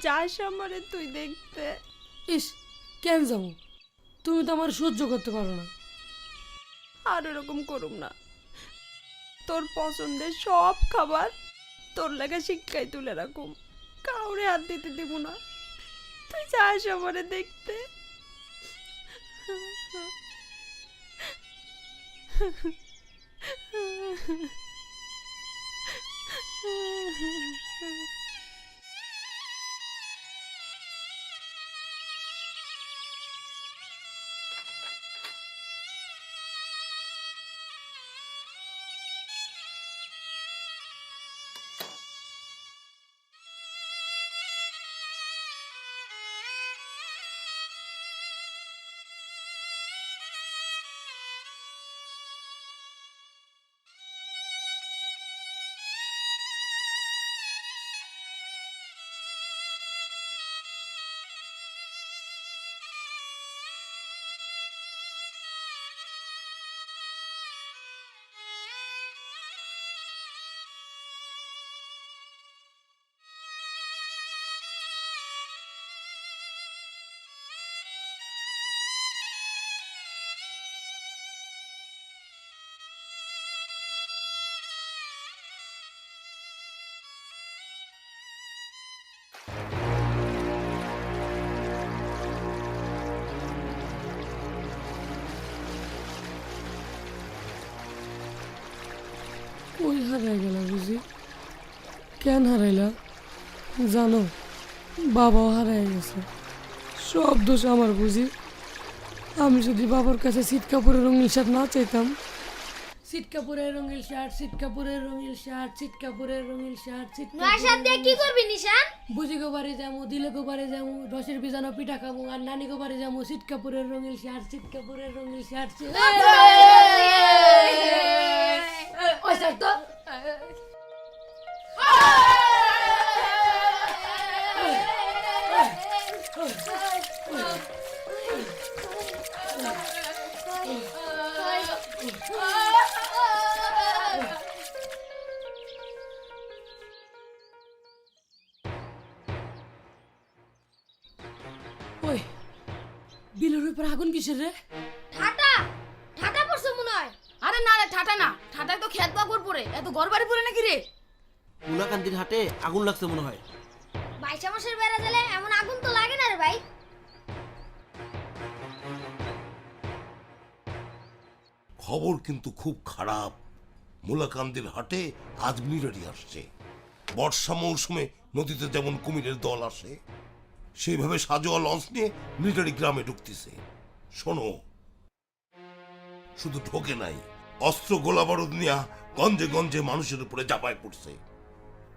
যাস আমারে তুই দেখতে। ইস, কেন যাবো? তুমি তো আমার সহ্য করতে পারো না। আর এরকম করুম না। তোর পছন্দের সব খাবার তোর লাগা শিক্ষায় তুলে রাখুম, কাউরে হাত দিতে দিব না। তুই যাস আমারে দেখতে। ওই হারাই গেল বুঝি? কেন হারাইলা জানো? বাবাও হারাই গেছে। সব দোষ আমার বুঝি। আমি যদি বাবার কাছে সিট কাপড়ের রঙিল শার্ট না চাইতাম, সিট কাপড়ের রঙিল শার্ট, সিট কাপড়ের রঙিল শার্ট, সিট কাপড়ের রঙিল শার্ট, সিট নয়শাদ দিয়ে কি করবি নিশান? বুঝি গো বাড়ি যামু, দিলে গো বাড়ি যামু, রসের বিজানো পিঠা খামু, আর নানি গো বাড়ি যামু, সিট কাপড়ের রঙিল শার্ট, সিট কাপড়ের রঙিল শার্ট। ওই শার্ট তো ওই বিলের উপর আগুন কিসের রে? ঠাটা ঠাটা পড়ছে মনে হয়। আরে না রে, ঠাটা না, ঠাটায় তো খেত বাগর পড়ে, এত ঘর বাড়ি পড়ে নাকি রে? মুলাকান্দির হাটে আগুন লাগছে মনে হয়। বাইশা মাসের বেড়া দিলে এমন আগুন তো লাগে না রে ভাই। খবর কিন্তু খুব খারাপ। মুলাকান্দির হাটে আজ মিলিটারি আসছে। বর্ষা মৌসুমে নদীতে যেমন কুমিরের দল আসে, সেইভাবে সাজোয়া লঞ্চ নিয়ে মিলিটারি গ্রামে ঢুকতেছে। শোনো, শুধু ঢোকে নাই, অস্ত্র গোলা বারুদ নিয়ে গঞ্জে গঞ্জে মানুষের উপরে চাপায় পড়ছে।